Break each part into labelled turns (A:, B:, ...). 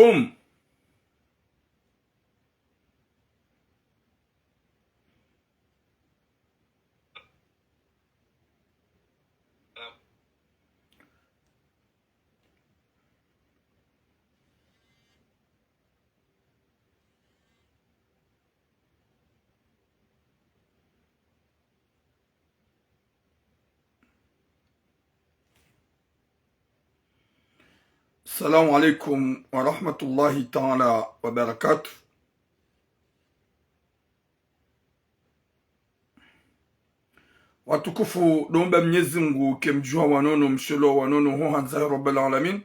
A: Boom. Assalamu alaikum wa rahmatullahi ta'ala wa barakatuh. Watukufu domba Mwenyezi Mungu kemjua wanono mshelo wanono ho hanza rabbil alamin.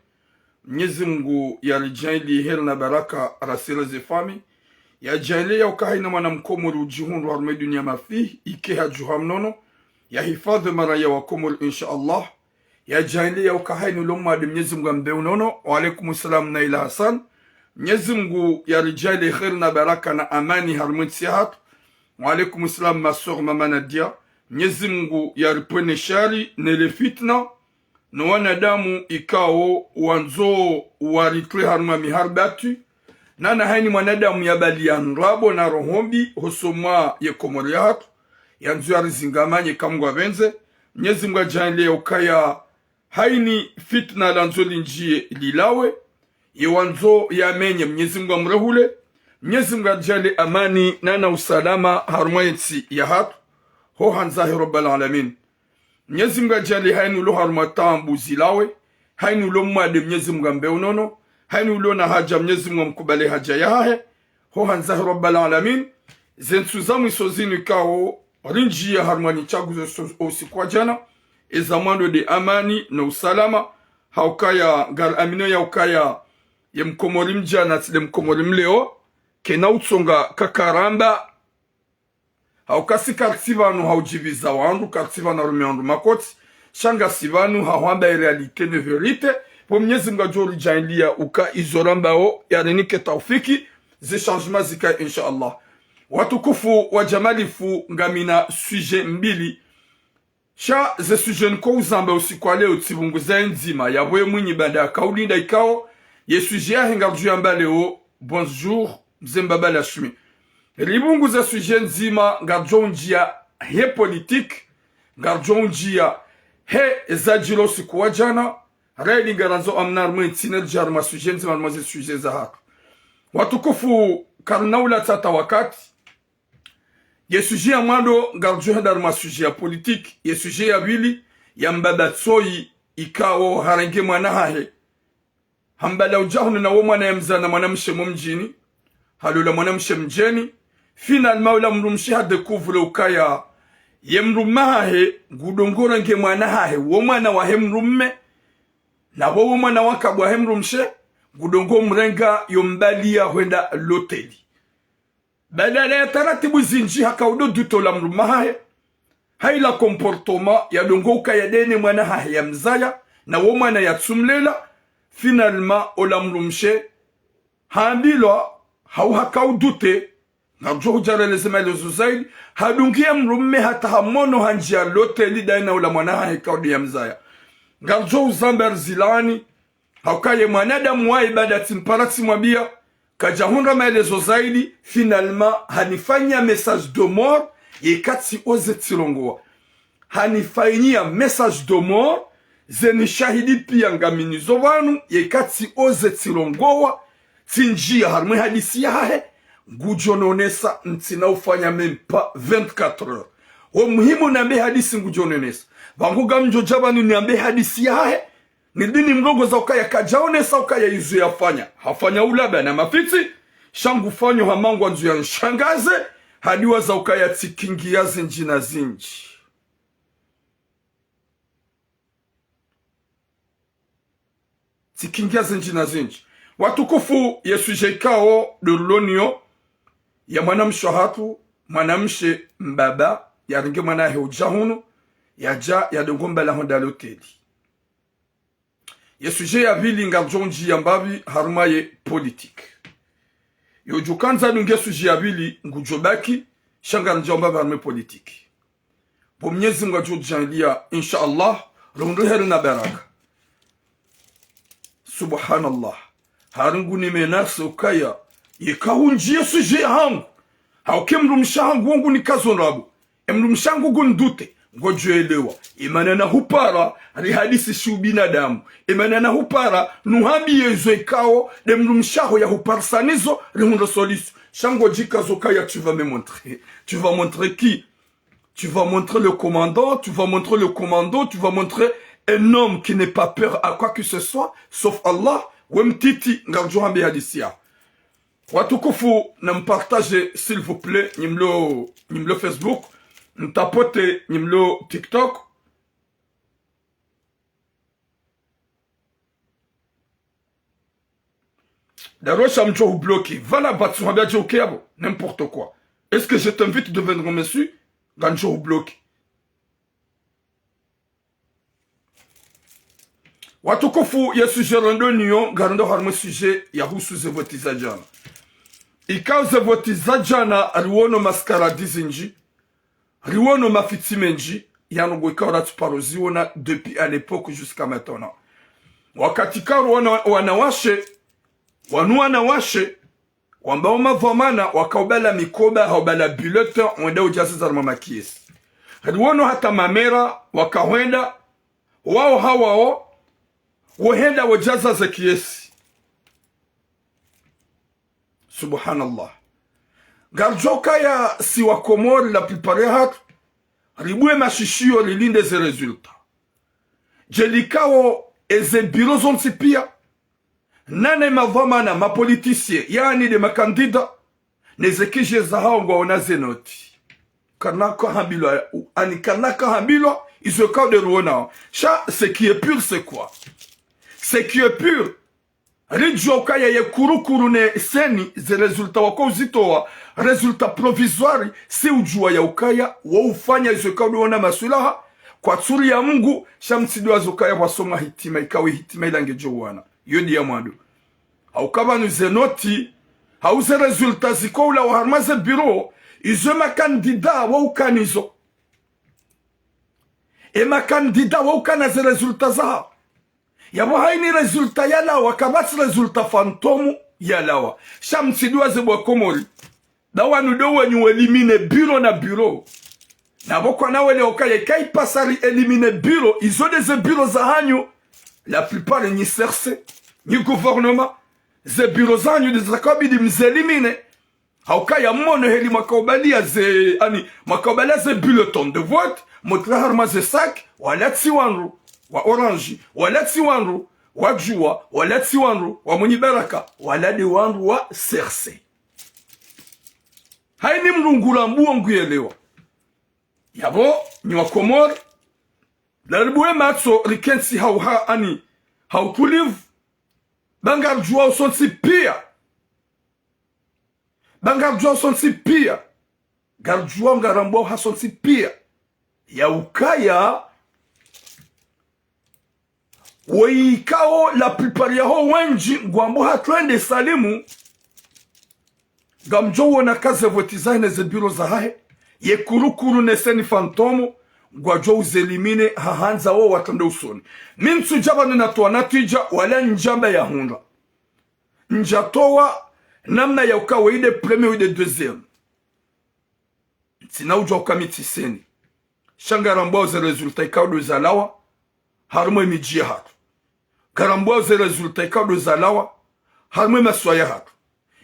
A: Mwenyezi Mungu yalijali heri na baraka rasila zifami ya jali ya ukahina mwanamkomori ujihundu harme dunia mafi ike hajuha mnono ya hifadhi mara ya wakomori insha Allah ya jahili ya ukahini uloma de Mwenyezi Mungu ambe unono. Wa alaikum salam na ila Hasan. Mwenyezi Mungu ya rijali khair na baraka na amani harmoni sihat. Wa alaikum salam masur mama Nadia. Mwenyezi Mungu ya ripwene shari nele fitna na wanadamu ikao wanzo waritwe harma miharbatu nana haini mwanadamu ya balian rabo na rohombi hosomwa ye komoriat yanzu ya rizingamanye kamgwa venze. Mwenyezi Mungu jahili ya ukaya haini fitna lanzoli njie lilawe yewanzo ya menye. Mwenyezi Mungu amrehule. Mwenyezi Mungu ajali amani nana usalama harmoyensi ya hatu ho hanzahi rabbal alamin. Mwenyezi Mungu ajali haini ulo harmatambu zilawe haini ulo mwade Mwenyezi Mungu ambe unono haini ulo na haja Mwenyezi Mungu mkubale haja yahe ho hanzahi rabbal alamin. Zensuzamu isozini kao rinji ya harmoni chaguzo usiku jana ezamando de amani na usalama haukaya gal amino ya ukaya ya mkomorim jana tile mkomorim leo kena utsonga kakaramba haukasi kartivanu haujiviza wandu kartivanu rumiandu makoti shanga sivanu hawamba realite ne verite po Mwenyezi Mungu ajori jailia uka izorambao ya renike taufiki ze changement zika insha Allah. Watukufu wa jamalifu ngamina sujet mbili sha ze sujet nko uzamba usiku leo tibunguza nzima ya bwe mwinyi banda ya kaulinda ikao ye sujet ya hengarju yamba leo. Bonjour mzemba la shumi libungu za sujet nzima ngarjo njia he politique ngarjo njia he zajilo siku wajana redi ngaranzo amnar mwitine jarma sujet nzima mwaze sujet za hatu. Watukufu karnaula tata wakati ye sujet ya mwando ngarjo hedar ma sujet ya politique ye sujet ya bili ya mbada tsoi ikao harange mwana hahe hambala ujahunu na womwana ya mzana mwana mshe mjini halula mwana mshe mjeni finalement ula mrumshi ha découvre ukaya ye mrumma hahe gudongora nge mwana hahe womwana wa he mrumme na womwana wakabwa he mrumshe gudongo mrenga yombalia huenda loteli badala ya taratibu zinji hakaudo duto la mrumahahe haila comportement ya dongoka ya dene mwana hahe ya mzaya na womana ya tsumlela finalement ola mrumshe haambilwa hau hakaudute na johu jara lezema ilozo zaidi hadungia mrumme hata hamono hanjia loteli daina ola mwana hahe kaudi ya mzaya ngarjo uzamber zilani haukaye mwanadamu wa ibada timparati mwabia kajahunra maelezo zaidi finalement hanifanya message de mort yekati oze tirongoa hanifanyia message de mort zeni shahidi pia ngaminizo wanu yekati oze tirongoa tinjia harmwe hadisi yahe ngujononesa ntina ufanya mempa 24 heures o muhimu nambe hadisi ngujononesa vanguga mjojabanu niambe hadisi yahe ni dini mdogo za ukaya kajaone sa ukaya izu yafanya hafanya ulaba na mafiti shangu fanyo hamangu anzu ya nshangaze hadiwa za ukaya tikingi ya zinji na zinji. Tikingi ya zinji na zinji. Watukufu yesu jekao dorulonio ya mwanamsho hatu mwanamshe mbaba ya ringe mwanahe ujahunu ya ja ya dongomba la honda loteli. Ye sujet ya vili ngarjonji ya mbavi harumaye politique. Yo jukanza nunge sujet ya vili ngujobaki shanga njomba harumaye politique. Po Mwenyezi Mungu ajojanlia insha Allah rundu heri na baraka. Subhanallah. harungu ni menase ukaya yekahunjie suje hangu hauke mrumshangu wangu ni kazonrabu mrumshangu gundute ngojuelewa imanana hupara ari hadisi shu binadamu imanana hupara nuhambi yezo ikao de mrumshaho ya huparsanizo rihundo solisu shango jikazo kaya tu vas me montrer qui tu vas montrer le commandant, tu vas montrer le commando, tu vas montrer un homme qui n'est pas peur à quoi que ce soit, sauf Allah. Wemtiti ngarjohambi hadisia. Watukufu na mpartage s'il vous plaît, nimlo Facebook, ntapote nimlo TikTok. D'ailleurs, ça me joue bloqué. Va là-bas, tu vas bien n'importe quoi. Est-ce que je t'invite de venir monsieur? Ganjo au bloc. Watukufu ya sujet rando niyo garando harmo sujet ya husu zevotiza jana. Ikao zevotiza jana riwono maskaradizi nji, riwono mafitime nji, yanogo ikao ratu paroziona depuis à l'époque jusqu'à maintenant. Wakati kao wanawashe, wambao mavomana wakaubala mikoba haubala bulletin wenda ujasi za mama kiesi. Hadiwono hata mamera wakawenda wao hawao wahenda wajaza za kiesi. Subhanallah. Garjoka ya siwa Komori la plupare hatu ribue mashishio lilinde ze resulta. Jelikao eze biro zonsi pia nane mavamana mapolitisie yani de makandida nezekije za hao ngwa onaze noti kanaka hambilo ani kanaka hambilo izoka de ruona cha ce qui est pur c'est quoi ce qui est pur rijoka ya kurukuru ne seni ze resulta wako uzitoa resulta provisoire si ujua ya ukaya wa ufanya izoka de ruona masulaha kwa tsuri ya Mungu shamsidu azokaya wasoma hitima ikawe hitima ilangejo wana yodi ya mwadu haukaba nuze noti hauze resulta ziko ula waharmaze biro izo makandida wa ukanizo makandida wa ukanaze resulta za yabo haini resulta yalawa kabati resulta fantomu yalawa shamsidu azebwa Komori dawa nudo wenyu elimine biro na biro na boko na wele okaye kai pasari elimine biro izo deze biro za hanyu la plupart ni serse ni gouvernement ze biro za hanyu de zakabidi mzelimine haukaya mono heli makaobalia ze ani makaobalia ze bulletin de vote motra harma ze sac wala tsiwanru wa orange wala tsiwanru wa jua wala tsiwanru wa mwenye baraka wala de wanru wa serse haini mrungula mbuo nguyelewa yabo ni wa Komori laribue matso rikensi hauha ani hautulivu bangar jua usonsi pia bangar jua usonsi pia garjua ngarambo hasonsi pia ya ukaya weikao la plupart yaho wenji ngwambo hatwende salimu gamjo na kaze votizaine ze biro za hae ye kurukuru neseni fantomo gwajo uzelimine hahanza wo watande usoni minsu jaba ninatoa natija wala njamba ya hunda njatoa namna ya ukawa ide premier ide deuxième sina ujwa ukamiti seni shangarambo ze resulta ikaudu zalawa harumo imijie hatu karambo ze resulta ikaudu zalawa harumo maswaya hatu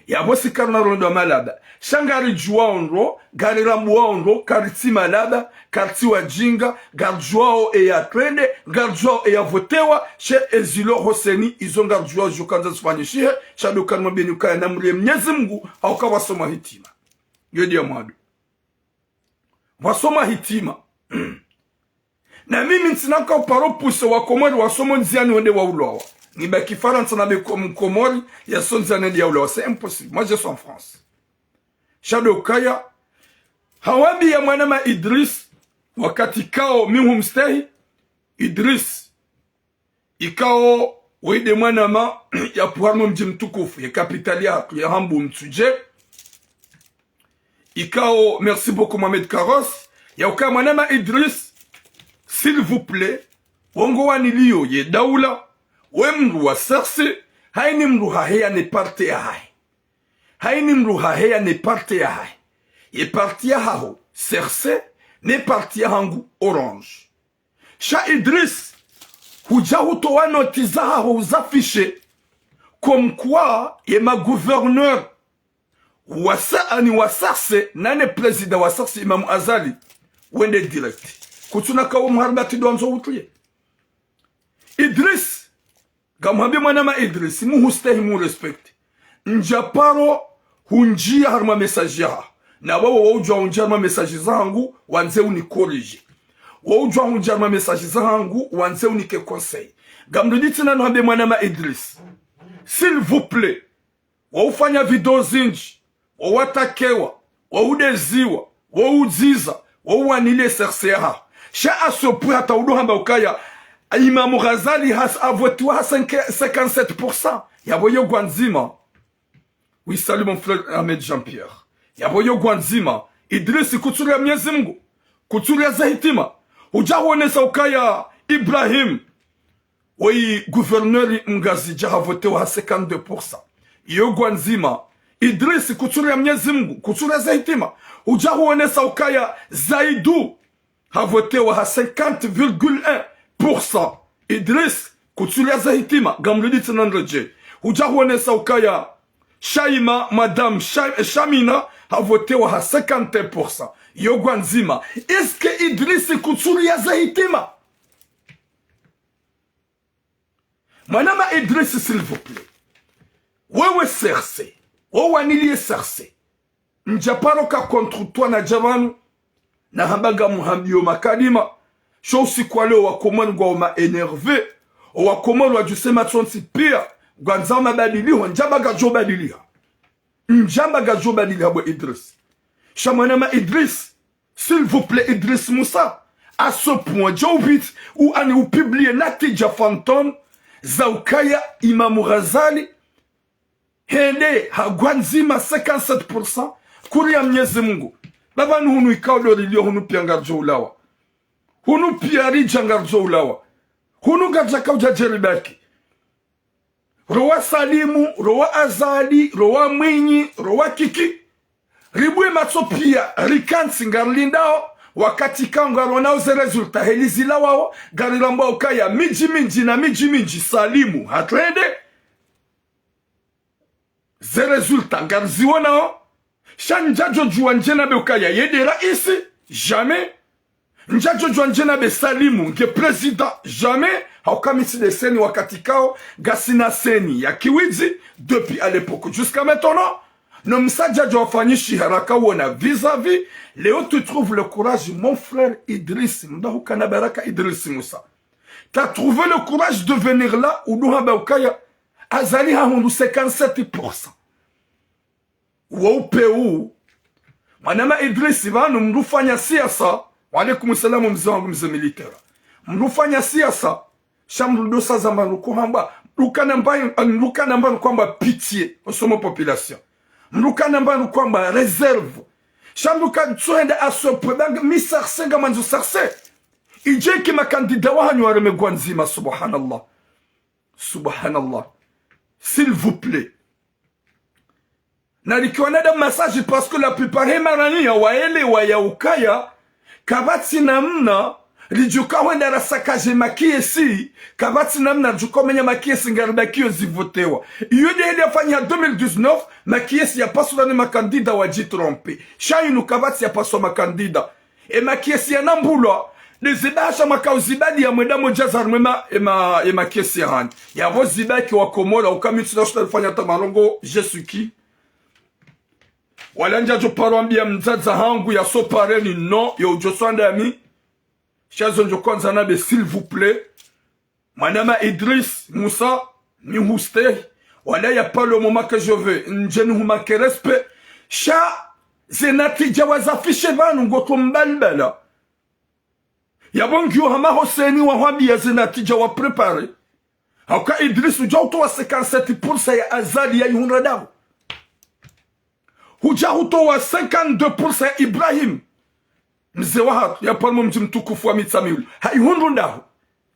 A: ya bosi karna rondo malaba shangari jua onro gari ramwa onro kariti malaba kariti wajinga garjuao e ya trende garjuao e ya votewa she ezilo hoseni izonga garjuao jukanza spanyishie shado karma benuka ya namri Mwenyezi Mungu au kwa wasoma hitima yodi ya mwadu wasoma hitima na mimi nsinaka uparopuse wa Komori wasoma nziani wende wa ulowa ni baki Faransa na Komori ya sonzane dia ulowa c'est impossible moi je suis en France Shado Kaya hawabi ya mwanama Idris wakati kao mihu mstehi Idris ikao wede mwanama ya puharmo mji mtukufu ya kapitali ya hambu mtuje ikao merci beaucoup Mohamed Karos ya uka mwanama Idris s'il vous plaît wongo wanilio ye daula wemru wa serse haini mruha heya ne parte ya hai haini mruha heya ne parte ya hai ye parti ya haho Cerce ne parti ya hangu Orange sha Idris huja hutoa noti za haho uzafishe comme quoi ye ma gouverneur wasa ni wasarse nane president wasarse Imam Azali wende direct kutuna kawo mharbati donzo utuye Idris gamhambi mwanama Idris mu hustehi mu respect njaparo hunjia harma message ya na wao wajua hunjia harma message zangu wanze unikorije wajua hunjia harma message zangu wanze unike conseil gamduditi na nhambi mwanama Idris s'il vous plaît waufanya video zinji wawatakewa waudeziwa waudziza wauanile Cerce sha asopu hata uduhamba ukaya Imam Ghazali has avotiwa 57% yaboyo gwanzima. Oui, salut mon frère Ahmed Jean-Pierre. Yaboyo gwanzima Idris kuturia Mwenyezi Mungu kuturia zahitima hujaonesa ukaya Ibrahim wei gouverneur Mgazi jahavotewa 52%. Iyo gwanzima Idris kuturia Mwenyezi Mungu kuturia zahitima hujaonesa ukaya Zaidu havotewa 50,1%. Idris kutulia zahitima gamluditi nanreje hujahuonesa ukaya Shaima madame Shamina havotewa 51%. Yogwa nzima eske Idris kutulia zahitima manama Idris s'il vous plaît wewe Cerce wewe nilie Cerce njaparoka contre toi na jamanu na hambaga muhambio makadima shosi kwa leo wakomoni kwa uma enerve wakomoni wajusema tonsi pia gwanzama badiliho njambaga jo badiliha bwe Idris shamanama Idris s'il vous plaît Idris Moussa à ce point jobit ou ani ou publier natija fantôme zaukaya Imam Ghazali hende hagwanzima 57% kuria Mwenyezi Mungu baba hunu ikaulo lilio hunu piangarjo ulawa hunu piari jangarjo ulawa hunu gajaka ujajeribaki rowa Salimu rowa Azali rowa Mwinyi rowa Kiki ribwe matsopia rikansi ngarlindao wakati kangarona uze resulta helizila wao gariramba ukaya miji Salimu hatrende ze resulta ngarziwonao Shanjajo juanjena be ukaya yedera isi jamais njajo juanjena be Salimu nke president jamais haukamisi de seni wakati kao gasina seni ya kiwizi depuis à l'époque jusqu'à maintenant no msaja jo afanyishi haraka wona vis-à-vis Léo tu trouves le courage mon frère Idriss Mdahu kana baraka Idriss Moussa t'as trouvé le courage de venir là ou nuhamba ukaya Azali ha hundu 57%. Wopeu manama Idriss vanu mrufanya siasa wa alaikum salamu mzee wangu mzee militaire mrufanya siasa shamrudosa za maruko hamba rukana mbanu kwamba pitié osomo population mrukana mbanu kwamba réserve shamruka tsoenda asopedang mi Cerce ngamanzu Cerce ije ki makandida wanyu wareme gwanzima subhanallah s'il vous plaît nalikiwanada message parce que la plupart hemarani ya waele wa ya ukaya kabati namna lijuka wenda rasakaje makiesi kabati namna juko menya makiesi ngaribakio zivotewa yode heli afanya 2019 makiesi ya paswa ni makandida waji trompe shayinu kabati ya paswa makandida e makiesi ya nambulwa lezidasha makauzibadi ya mweda mojaza mwema ema kiesi ya hani ya vozibaki wa Komora ukamitu na shuna lifanya tamarongo Jesuki walanja jo parwambia mzaza hangu ya sopareni no ya ujoswanda ya mi shazo njo kwanza nabe s'il vous plaît manama Idriss Moussa ni huste wala ya pas le moment que je veux njeni humake respect sha zenati jawaza fishe vanu ngoto mbalbala yabongyo hama Hoseni wa hwabi ya zenatija wa prepare hauka Idriss ujauto wa 57% ya Azali ya yunradahu hujauto wa 52% ya Ibrahim mzee wa hatu ya palmo mjimtukufu wa mitamiulu haihunrundahu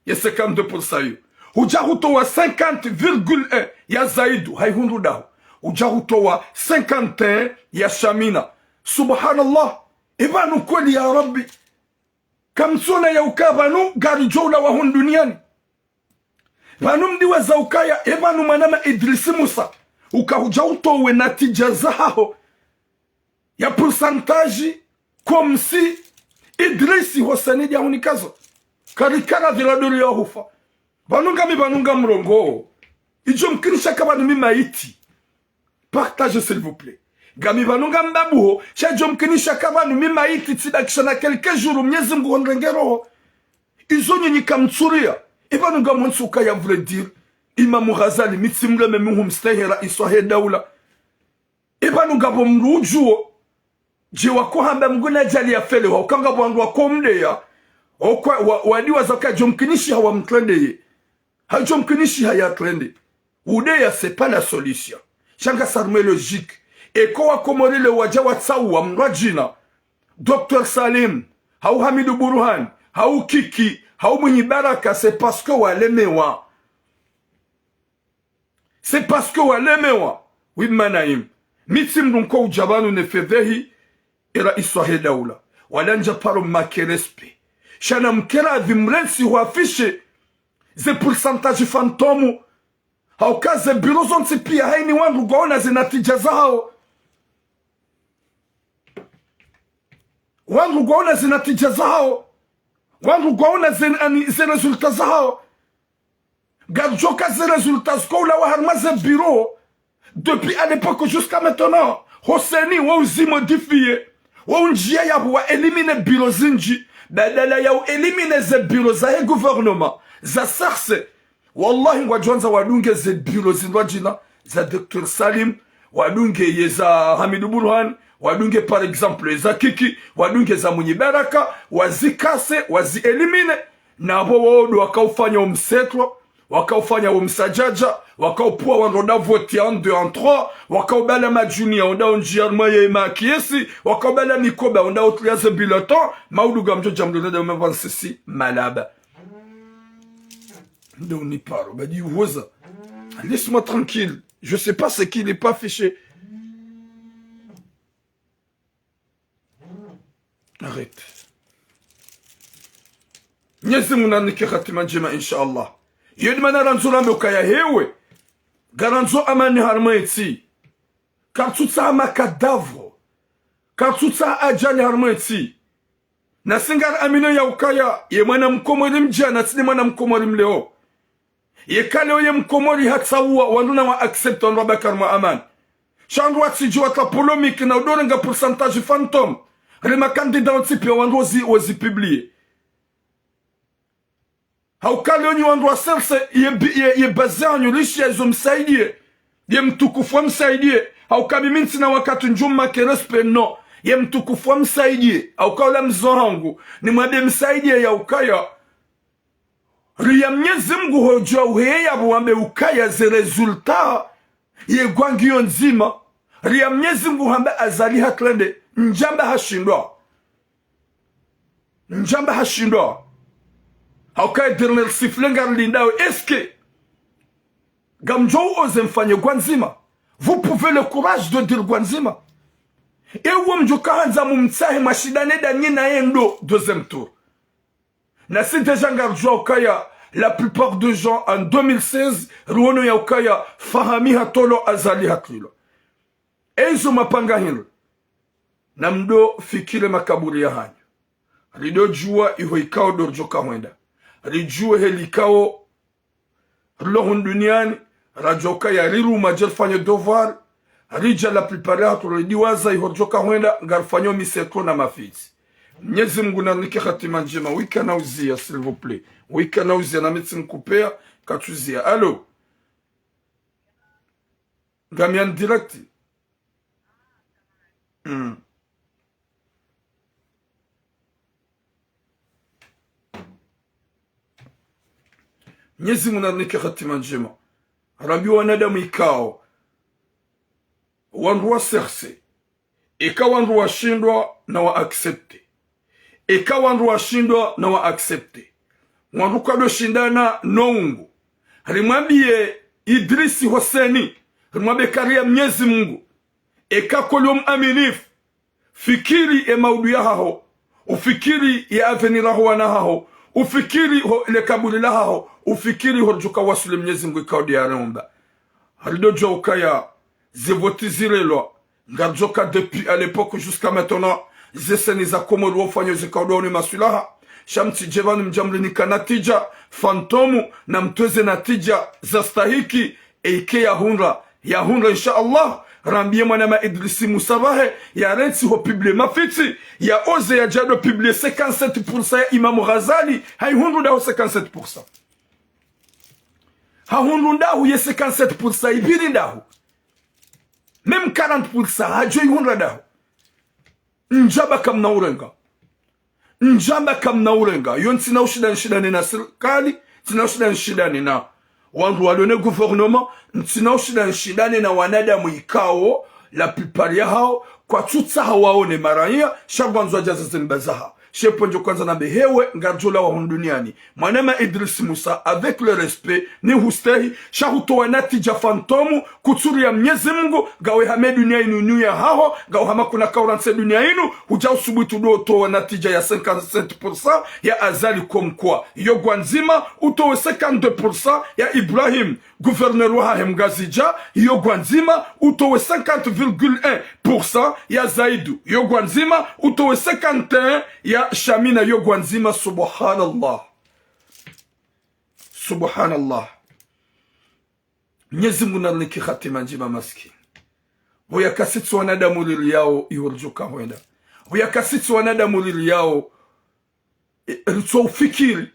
A: ya 52% yu hujauto wa 50,1 ya zaidu haihundu dao ujahutowa 51 ya shamina. Subhanallah, ibanu kweli ya rabbi kamsona ya ukabanu gari joula wa hun duniani banu mdiwa za ukaya ibanu manama Idrisi Musa ukahujautowe natija zao ya pourcentage comme si Idrisi Hosani ya hunikazo karikara viladori ya hufa banunga mrongo ijo mkinisha kabanu mimaiti. Partage s'il vous plaît. Gami banunga mbabuho shajo mkinisha kabanu mimaiti tidakishana quelques jours Mwenyezi Mungu onrengeroho izo nyinyi kamtsuria ibanunga mwansuka ya voulait dire Imam Ghazali mitsimule memuhum stehera iswahe daula ibanunga bomrujuo je wako hamba mguna jali ya fele wa ukanga bwandu wako mdeya wadiwa zaka jomkinishi hawa mtrendeye hajomkinishi haya trende udeya c'est pas la solution. Changa sarme logique et kwa komorile waja watsawa mrajina Dr Salim hau Hamidu Burhan hau Kiki hau Mwenye Baraka c'est parce que walemewa, c'est parce que walemewa wimanaim mitim dunko ujabanu nefedhehi ila iswahe daula walanja paro makerespe shana mkera vimrensi huafishe ze pourcentage fantomu haukaze biro zonse pia haini wangu gaona zinatija zao wangu gaona zinatija zao wangu gaona zi resulta zao gadjoka zi resulta skoula wa harmaze biro depuis à l'époque jusqu'à maintenant Hoseni wa uzi modifié wa unjia ya wa elimine biro zinji badala ya elimine ze biro za gouvernement za sarse. Wallahi wajonza wadunge ze biro zinwajina za Dr Salim wadunge ye za Hamidu Burhan wadunge par exemple za Kiki wadunge za Mwenye Baraka wazikase wazi elimine na waodo wakaufanya umsetro wakaufanya umsajaja wakaupua wanroda vote en 2 en 3 wakaubala majuni onda onjiarma ye makiesi wakaubala mikoba onda otriaze biloton maudu gamjo jamdona de mevansisi malaba. Donc on y parle, on m'a dit Woza, laisse-moi tranquille, je sais pas ce qui n'est pas fiché. Arrête. Nyezi munanike khatima jema inshallah. Yedi manaranzula mokaya hewe. Garanzo amani harmaiti. Kartutsa makadavro. Kartutsa ajani harmaiti. Nasingar amino ya ukaya ye mwana mkomori mjana tini mwana mkomori mleo. Ye kaleo ye mkomori hatsawa wanuna wa accept on Babakar Aman. Chandu watsi wata polomiki na udorenga pourcentage fantôme. Rema kandida ontipi wandu wazi publié. Hau kaleo ni wandu wa serse ye bazanyo lishi ya izo msaidie. Ye mtukufu wa msaidie. Hau kabiminti na wakati njuma kerespe no. Ye mtukufu wa msaidie. Hau kaula mzohangu. Ni mwade msaidie ya ukaya. Riya Mwenyezi Mungu hojua uheya wambe ukaya ze resulta ye gwangiyo nzima. Riya Mwenyezi Mungu hambe azali hatlende njamba hashindwa. Njamba hashindwa. Haukaye dernier siflenga lindao eske gamjo oze mfanye gwanzima. Vous pouvez le courage de dire gwanzima. Ewe mjuka hanza mumtsahe mashidane danyi na endo deuxième tour. Na si deja ngarjua ukaya la plupart de gens en 2016 ruono ya ukaya fahami hatolo azali haklilo. Eizo mapanga hilo. Na mdo fikile makaburi ya hanyo. Rido jua iho ikao dorjoka mwenda. Rijue helikao lohun duniani. Rajoka ya riru majel fanye dovar. Rija la prepare hatu ridiwaza iho joka mwenda. Ngarfanyo misetro na mafizi. Mwenyezi Mungu na nike khatima njema. Wika na uzia s'il vous plaît. Wika na uzia na medicine kupea katuzia. Allo. Gamian direct. Mwenyezi Mungu na nike khatima njema. Rambi wanadamu ikao. Wandu wa serse. Ika wandu wa shindwa na wa accepte. Eka wandu wa shindwa na wa accepte. Wandu kado shindana nongu. Halimwambie Idrisi Hoseni mabekaria Mwenyezi Mungu ekakolom aminif fikiri e maudu ya hao ufikiri ya avenir aho wana hao ufikiri ho ile kabuli la hao ufikiri ho joka wasule Mwenyezi Mungu ikaudi ya reomba halido joka ya zevotizirelwa ngarjoka depuis à l'époque jusqu'à maintenant zeseni za komoro wafanya zikaudi ni masulaha shamti jevani mjamlini kanatija fantomu na mtweze natija za stahiki eike ya hunra insha Allah rambie mwanama Idrisi Musabahe ya rensi ho publie mafiti ya oze ya jado publie 57% ya Imam Ghazali hay hunru dahu 57% ha hunru ndahu ye 57% ibiri ndahu même 40% hajoi hunra dahu njaba kam na urenga yon tina ushidani na serikali tina ushidani na wandu wadone gouvernement tina ushidani na wanadamu ikao la plupart ya hao kwa tutsa hawaone maraya shabwanzo ajaza zenbazaha sheponjo kwanza na behewe ngarjola wa duniani mwanama Idrisi Musa avec le respect ni hustehi shahutoa natija fantomu kutsuri ya Mwenyezi Mungu gawe hame dunia inu ya hao gawe hama kuna kauranse dunia inu huja usubutu do toa natija ya 57% ya azali komkwa iyo gwanzima utowe 52% ya Ibrahim gouverneur wa hemgazija iyo gwanzima utowe 50,1% ya Zaidu iyo gwanzima utowe 51 ya Shamina yo gwanzima subhanallah Mwenyezi Mungu naliki khatima njima maskini boya kasitsu wanadamu lili yao iwarjuka huenda boya kasitsu wanadamu lili yao rutso ufikiri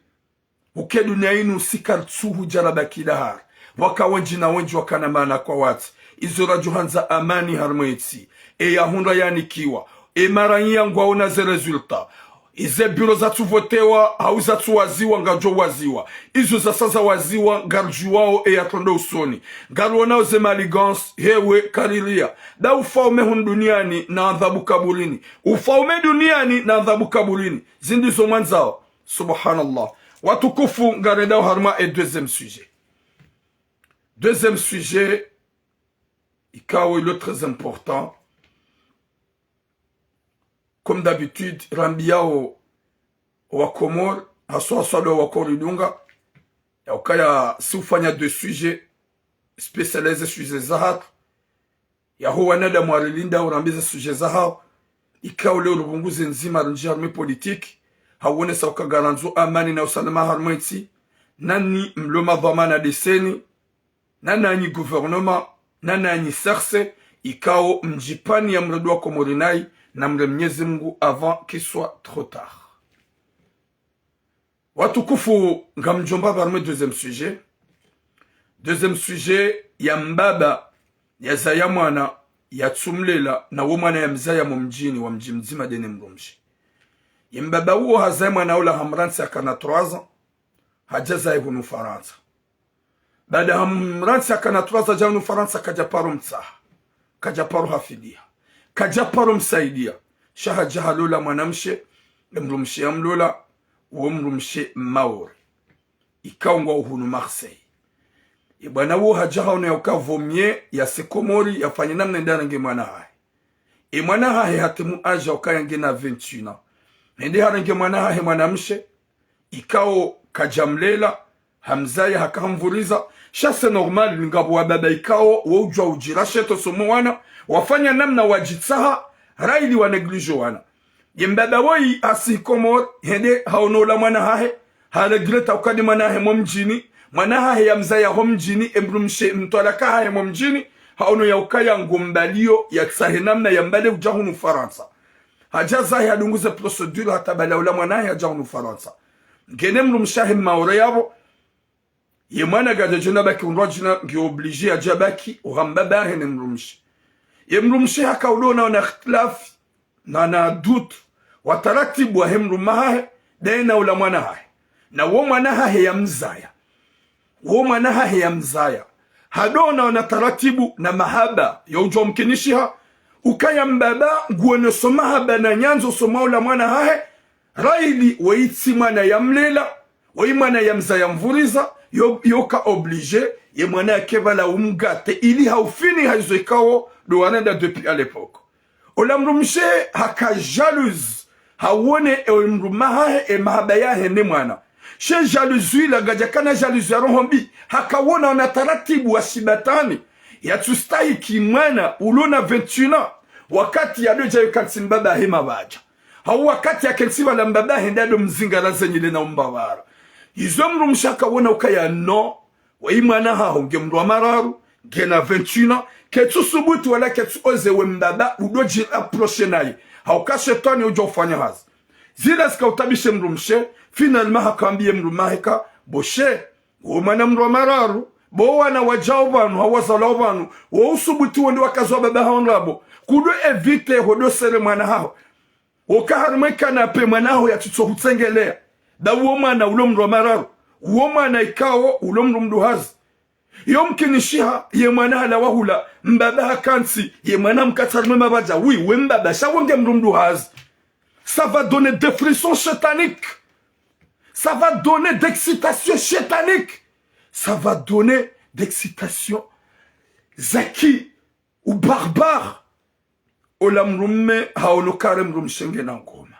A: uke dunia inu sikartsuhu jarabaki dahar waka wenji na wenji wakana maana kwa watu izora juhanza amani harmoitsi ya hunda yanikiwa mara yangu waona ze resulta ize biro za tuvotewa au za tuwaziwa ngajo waziwa izo za sasa waziwa ngarjuwao yatondo usoni ngarwanao ze maligance hewe karilia da ufaume duniani na adhabu kabulini ufaume duniani na adhabu kabulini zindizo mwanzao subhanallah watukufu ngaredao harma et deuxième sujet ikawa le très important. Comme d'habitude, Rambiao wa Komor, haswa do wa Koridunga, ya ukaya si ufanya deux sujets spécialisés sujets zahat, ya huwa nada mwarilinda urambiza sujets zahao, ikawa leo rubunguzi nzima njia arme politique, hawone sa ukagaranzo amani na usalama harmoiti, nani mloma dhamana deseni, nani gouvernement, nani serse, ikao mjipani ya mredo wa Komorinai, namre Mwenyezi Mungu avant qu'il soit trop tard. Watukufu ngamjomba barme deuxième sujet ya mbaba ya zaya mwana ya tsumlela na womana ya mzaya mumjini wa mji mzima dene mrumshi. Ya mbaba huo hazaya mwana ula hamransi akana 3 ans hajaza hivunu Faransa. Baada hamransi akana 3 ans hajavunu Faransa kajaparu mtsaha kajaparu hafidia kajaparo msaidia shaha jahalola mwanamshe mrumshe amlola uo mrumshe maori ikaungwa uhunu Marseille ibwana uo hajaha una yauka vomye ya sekomori ya fanya namna ndana nge mwana hai mwana hai hatimu aja ukaya nge na 21 nende harange mwana hai mwanamshe ikao kajamlela hamzaya hakamvuriza shase normal ngabo wa baba ikao wujwa ujira sheto somo wana wafanya namna wajitsaha raili wa neglijo wana yembaba woi asi Komor hende haonola mwana hahe halegreta ukadi mwana hahe momjini mwana hahe ya mzaya homjini embrumshe mtolaka hahe momjini haono ya ukaya ngombalio ya tsahe namna ya mbale ujahunu Faransa hajaza ya dunguze procedure hata bala ula mwana hahe ujahunu Faransa ngene mrumshahe maore yabo ye mwana gade jona baki unrojina ngi oblige ajabaki urambaba hene mrumshi ye mrumshi haka ulona na ikhtilaf na dut wataratibu wa hemrumahe dena ula mwana hahe na wo mwana hahe ya mzaya hadona na taratibu na mahaba ya ujomkinishiha ukaya mbaba nguone soma haba na nyanzo soma ula mwana hahe raili waitsi mwana ya mlela Oyi mwana ya mza ya mvuriza yoka oblige ye mwana ya kevala umgate ili haufini haizoekao do wanenda depuis à l'époque. Olamrumshe haka jalouse hawone mrumaha e mahabaya hene mwana. She jalousie la gajakana jalousie rohombi hakawona ona taratibu wa sibatani ya tustahi kimwana ulona 21 wakati ya doja yukansi mbaba hema baja. Hawa wakati ya kensiva la mbaba hendado mzinga la zenyile na umbawara. Izo mrumshaka wona ukaya no wa imana haho nge mru amararu gena 21 ketu subutu wala ketu oze we mbaba udoji approche naye hauka shetani ujo ufanya hazi zila ska utabishe mrumshe finalement hakambie mrumahika boshe umana mru amararu bo wana wajao banu hawazalao banu wa usubutu wende wakazwa baba haonrabo kudo evite hodo sere mwana hao ukaharumeka na pe mwana hao ya tuto hutengelea da uomana ulomru amararu uomana ikawo ulomru mduhazi yomkinishiha ye mwana hala wahula mbaba hakansi ye mwana mkatarme mabaja oui we mbaba shawonge mduhazi. Ça va donner des frissons chétaniques, ça va donner d'excitation chétanique, ça va donner d'excitation zaki ou barbare. Olamrume haolokare mrumshenge na ngoma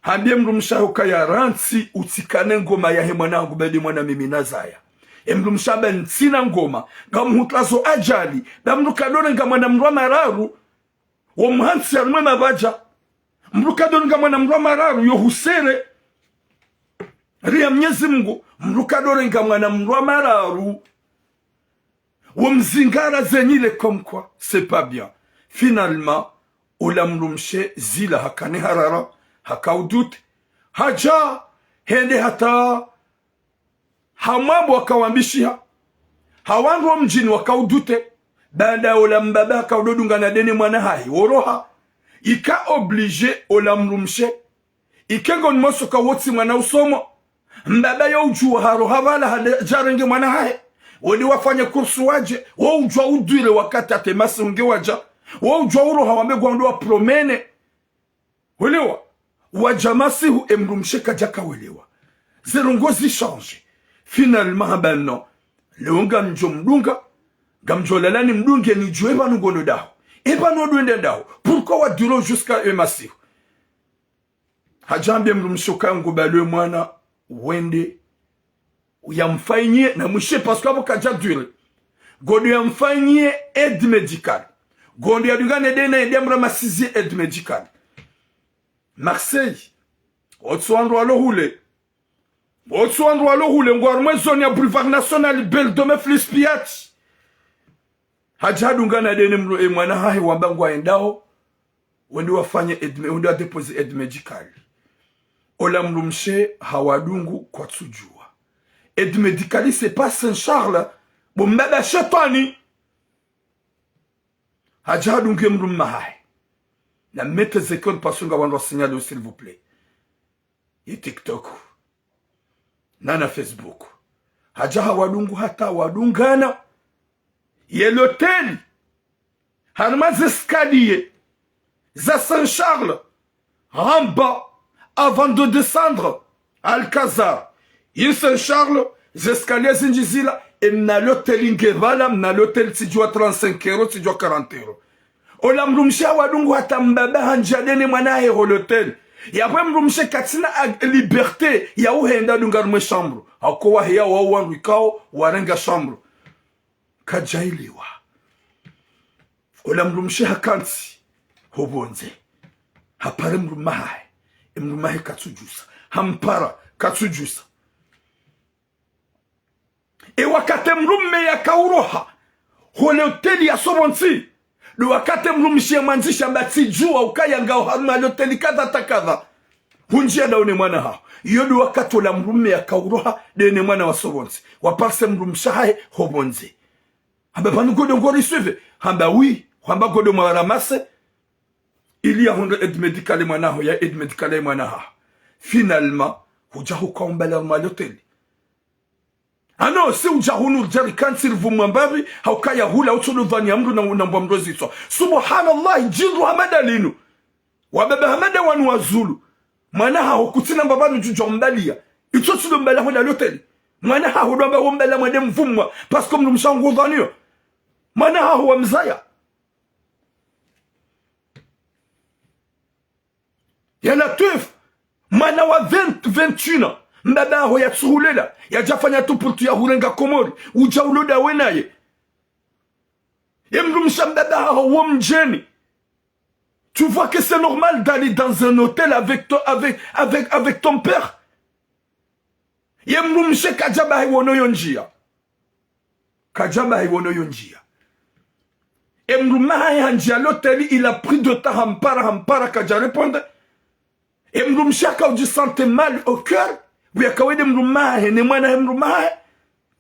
A: hambie mrumsha ukaya ransi utikane ngoma ya hemana ngubedi mwana mimi nazaya emrumsha ben sina ngoma ngamhutlazo ajali damrukadone ngamana mrwa mararu wo mhansi arme mabaja mrukadone ngamana mrwa mararu yo husere ria Mwenyezi Mungu mrukadone ngamana mrwa mararu wo mzingara zenyile comme quoi c'est pas bien. Finalement olamrumshe zila hakane harara hakaudut haja hende hata hamambo wakawambishia hawangu mjini wakaudute baada olambaba hakaudodunga na deni mwana hai woroha ika oblige olamrumshe ikengo nmoso kawotsi mwana usomo mbaba ya ujua haro havala jarenge mwana hai wodi wafanya kursu waje wa ujua udwile wakati atemasi unge waja wa ujua uroha wamegwa ndo wa promene welewa wajamasihu emrumshe kajaka welewa zerungozi change. Finalement ben leo ngamjo mdunga ngamjo lalani mdunge ni jwe banu gono daho eba no duende daho pourquoi wa duro jusqu'à emasihu hajambie mrumshe kangu balwe mwana wende yamfanyie na mwishe parce que abo kaja dure gono yamfanyie aide médicale gono ya dugane dena edemra masizi aide médicale Marseille otswandro alohule otswandro alohule ngwarmwe zone ya boulevard national belle de meflispiat hajadungana dene mro mwana hahi wambangwa endao wende wafanye wende wa depose aide médicale olamrumshe hawadungu kwa tsujua aide médicale c'est pas Saint-Charles bombaba shetani hajadunge mrumma hahi na mette zekon pasunga wando signalo s'il vous plaît et TikTok nana Facebook hajaha wadungu hata wadungana ye l'hôtel harmaz escalier za Saint-Charles en bas avant de descendre Alcazar in Saint-Charles escaliers zinjizila et na l'hôtel ingevala na l'hôtel si doit 35 euros si doit 40 euros olamrumsha wadungu hata mbaba hanjadene mwanahe holotel ya bwe mrumshe katina liberté ya uhenda dungarme chambre hakowa ya wawangu ikao warenga chambre kajailiwa olamrumshe hakansi hobonze hapare mrumahe katsujusa hampara katsujusa e wakate mrumme ya kauroha holotel ya sobonsi do wakate mrumishia manzisha mbati jua ukaya ngao haruma loteli kadha takadha hunjia daone mwana hao yodo wakati ola mrume ya kauroha dene mwana wa sobonzi waparse mrumishahe hobonzi hamba panu godo ngori suive hamba oui hamba godo mwaramase ili ya hondo aide médicale mwana hao ya aide médicale mwana hao finalement huja hukaombala maloteli ano si ujahunu jarikan sirvu mwambabi haukaya hula utulu vani amru na mbamrozi so subhanallah jindu hamada linu wababa hamada wanu wazulu mana hao kutina mbabanu jujombalia Ito tu mbala honda l'hôtel. Mwana ha hudomba wombala mwende mvumwa. Parce que mshangu dhanio. Mwana ha huwa mzaya. Yana tuf. Mwana wa 21 mbaba ho ya tsuhulela. Ya jafanya tu pour tu ya hurenga komori. Uja uloda wenaye. Yemdum mbaba ho womjeni. Tu vois que c'est normal d'aller dans un hôtel avec ton père. Yemrumshe kajaba hiwono yonjia. Kajaba hiwono yonjia. Emruma yanjia l'hôtel, il a pris de temps hampara kaja répondre. Emrumshe ka du sentait mal au cœur. Oui akawede mruma ne mwana emruma.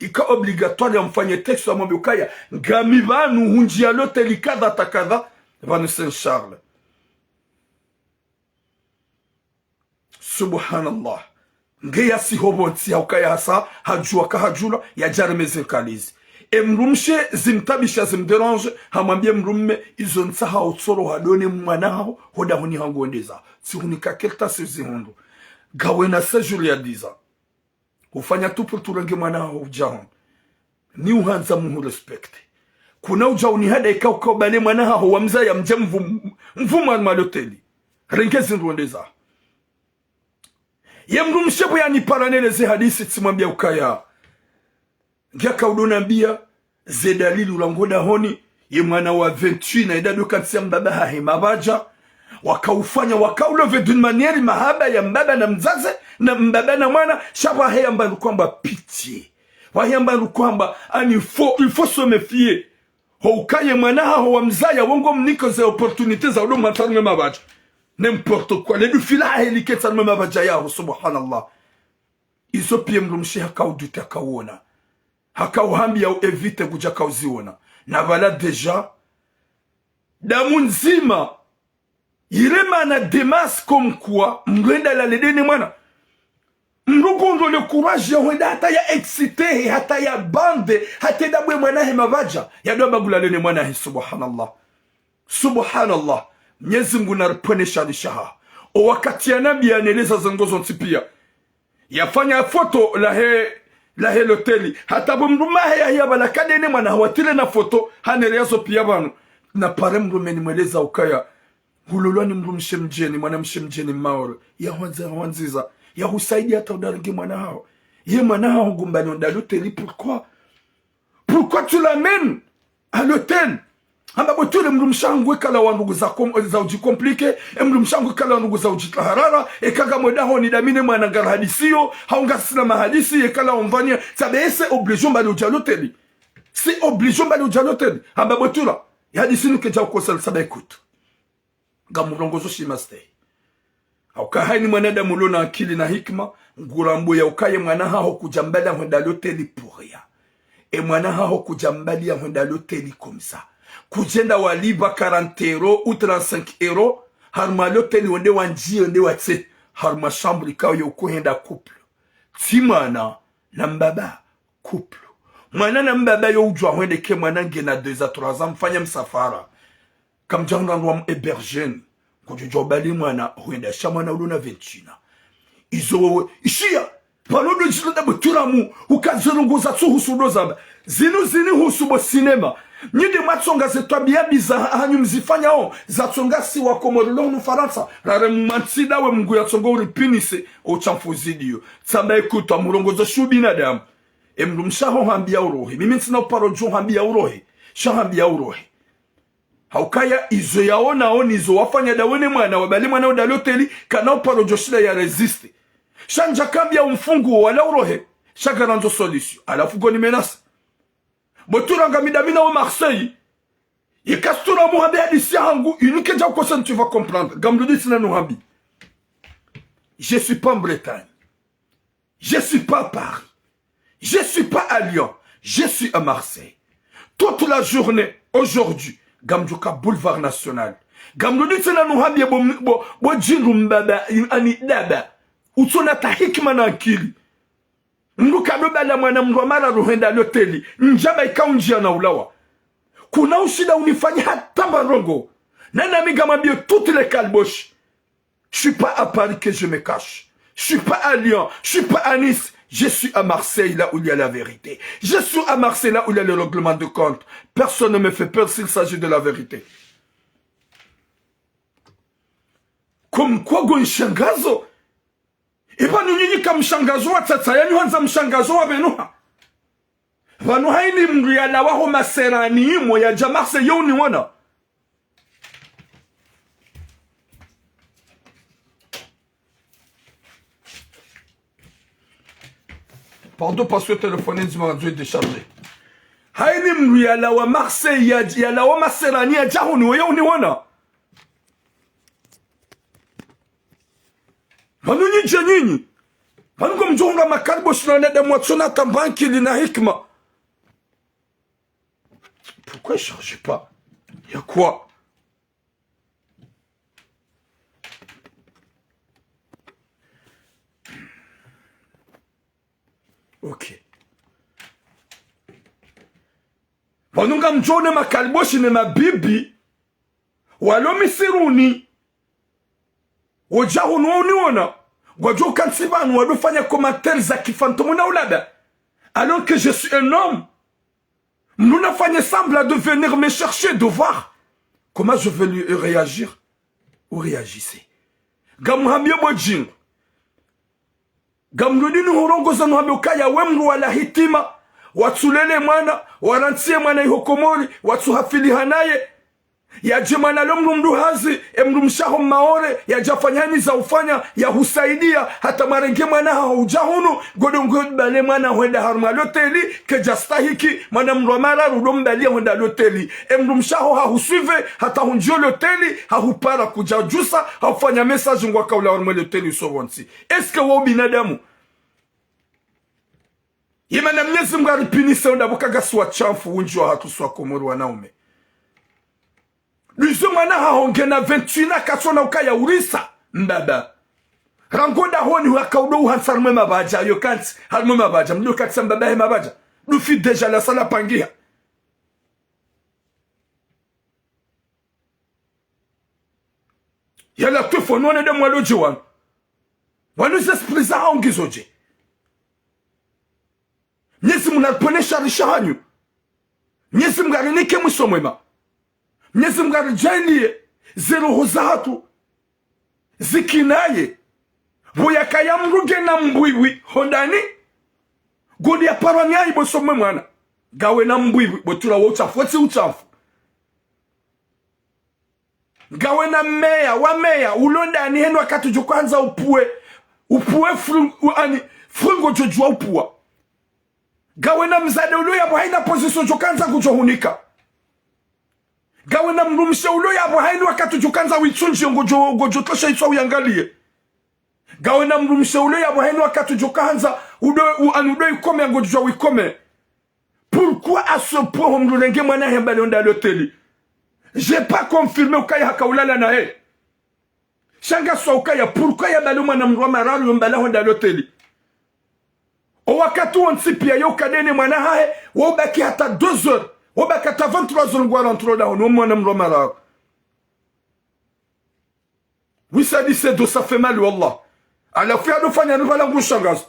A: Ika obligatoire ya mfanye texte wa mbukaya. Ngami banu hunjia l'hôtel kada takada vanu Saint-Charles. Subhanallah. Ngeya si hobonti ya ukaya hasa hajua kahajula ya jareme zinkalizi. Mrumshe zimtabisha zimderange hamambie mrumme izo nsaha utsoro hadone mwanao hoda huni hangondeza. Si hunika kelta se zihondo. Gawena se julia diza. Ufanya tu pour turenge mwanao ujahon. Ni uhanza muhu respecte. Kuna ujauni hada ikau bale mwanao wa mzaya mje mvuma maloteli. Rengezi nrondeza. Yemrumshe bu yani paraneleze hadisi tsimambia ukaya. Ngia kaudona mbia zedalilu langoda honi ye mwana wa 28 na idadu kansia mbaba hahe mabaja wakaufanya wakaulove d'une manière mahaba ya mbaba na mzaze na mbaba na mwana shaba haya mbandu kwamba pitié wahaya mbandu kwamba il faut se méfier ho ukaye mwana hao wa mzaya wongo mniko za opportunité za ulo matarnge mabaja n'importe quoi les deux filas et les quêtes ça me mabaja ya subhanallah izo pie mrumshi hakauduta kaona hakauhambi ya evite kuja kauziona na vala deja damu nzima irema na Demas comme quoi mrenda la ledene mwana mrugondo le courage ya wenda hata ya excité hata ya bande hata dabwe mwana he mavaja ya doba gulalene mwana he subhanallah subhanallah Mwenyezi Mungu narponesha lishaha o wakati ya nabi aneleza zangozo ntipia yafanya foto la he loteli hata bumruma ya balakadene mwana watile na foto hanelezo pia banu na pare mrumeni mweleza ukaya hululwani mrumshe mjeni mwana mshe mjeni maoro ya wanziza ya husaidi hata udaringi mwana hao ye mwana hao gumbani onda loteli pourquoi tu l'amènes à l'hôtel amba botule mrumshangu kala wandugu za ujikomplike mrumshangu kala wandugu za ujitaharara ekaga modaho ni damine mwana ngara hadisio haunga sina mahadisi ekala onvania sabe c'est obligé mbali ujaloteli c'est obligé mbali ujaloteli amba botula hadisi nukeja ukosala sabe écoute gamurongozo shimaste au kahani mwanada mulona akili na hikma ngurambo ya ukaye mwana hao kujambala honda loteli pour rien et mwana hao kujambali ya honda loteli comme ça kujenda waliba 40 euros ou 35 euros harma loteli wende wanji wende watse harma chambre kao yokuhenda couple timana na mbaba couple mwana na mbaba yo ujwa wende ke mwana ngena 2 à 3 ans mfanya msafara kamjanga ngwa hébergen kujujwa bali mwana wende shamana uluna 21 izo ishia palodo jilada buturamu ukazirunguza tsuhusudoza zini husubo cinema Nyide matsonga zetwa biabiza hanyu mzifanya o zatsonga si wakomorilo nu Faransa rare mmatsida we mgu ya tsonga uripinise o chamfuzidio tsamba ekuta murongozo shubina damu mshaho hambia urohe mimi ntina uparojo hambia urohe shahambia urohe haukaya izo yaona oni izo wafanya dawene mwana wabali mwana udaloteli kana uparojo shida ya resiste shanja kambia umfungu wala urohe shagaranzo solution alafu goni menace Boturanga midamina au Marseille. Et Castura Mohamed hadisi hangu, unique déjà au tu vas comprendre. Gamdou sina Nohabi. Je suis pas en Bretagne. Je suis pas à Paris. Je suis pas à Lyon. Je suis à Marseille. Toute la journée, aujourd'hui, Gamdouka boulevard national. Gamdou sina Nohabi bo jirumbaba ani daba. Utsona ta hikma na akili. Mnuka bala mwana mromara ruhenda loteli njaba ikaunjia na ulawa kuna ushida unifanya hata barongo nana miga mabio toutes les calboches je suis pas à Paris que je me cache Je suis pas à Lyon, je suis pas à Nice. Je suis à Marseille, là où il y a la vérité. Je suis à Marseille, là où il y a le règlement de compte. Personne ne me fait peur s'il s'agit de la vérité. Comme quoi, go mshangazo? Iba nyinyi kama mshangazo wa tata yani wanza mshangazo wa benuha. Vanu haini mriala waho maserani imo ya jamarse yoni wana. Pardon parce que le téléphone est déchargé. Haini mriala wa Marseille ya la wa maserani ya jahuni wa yoni wana. Vanu nyinyi. Vanu kumjonga makarbo shulane de mwatsona tambanki lina hikma. Pourquoi je ne change pas? Il y a quoi? Ok. Vanunga mjone makalboshi ne mabibi. Walo misiruni. Wajahu nuoni wana. Wajo kansibanu wado fanya commentaire za kifantomu na ulada. Alors que je suis un homme. Nous n'a fait semblant de venir me chercher, de voir comment je vais lui réagir ou réagissez. Gamhamye mojin. Gamrudi nuhorongo za nuhamyoka wemru wala hitima. Watsulele mwana, warantie mwana ihokomori, watsuhafili hanaye. Ya jemana lomru mduhazi, emru mshaho maore, ya jafanyani za ufanya, ya husaidia, hata marenge mwana haujahunu, godongo bale mwana huenda harma loteli, ke jastahiki, mwana mromara rudombalia huenda loteli. Emru mshaho hahusuive, hata hunjio loteli, hahupara kujajusa, haufanya message ngwaka ula harma loteli usowansi. Eske wao binadamu? Yemana mnyezi mgari pinisa onda wakaga suwa chamfu, unjua hatu suwa komoru wanaume. Luzo mwana haonge na 28 kasona ukaya urisa mbaba rangonda honi wakaudo uhansarme mabaja yo kanti halme mabaja mdo katsa mbaba he mabaja lufi deja la sala pangia yala tufo none de mwalo jiwan wanu esprits za ongizoje nyezi munalponesha rishanyu nyezi mgarinike musomwema Mnyezi mgari jailie zero hozatu zikinaye boyaka ya mruge na mbwiwi hodani godi ya paranyayi bosomwe mwana gawe na mbwiwi botula wa uchafu wati uchafu gawe na meya wa meya ulondani henu wakati jukwanza upuwe frungo jojua upuwa gawe na mzade ulo ya haina position jukanza kujohunika gawe na mrumshe ulo yabo haini wakati jukanza witsunji ngojo tosha itwa uyangalie gawe na mrumshe ulo yabo haini wakati jukanza udo ikome ngojo wikome. Pourquoi à ce point mrulenge mwana hembale onda l'hôtel? J'ai pas confirmé ukaya hakaulala na he shanga so ukaya pourquoi ya balo mwana mrwa mararu mbala onda l'hôtel o wakati wonsipia yo kadene mwana hae wobaki hata 2 heures Obakata 23 ngwa rentro da on mwana mromara. Oui ça dit c'est de ça fait mal wallah. À la fin de fanya nous allons shangazo.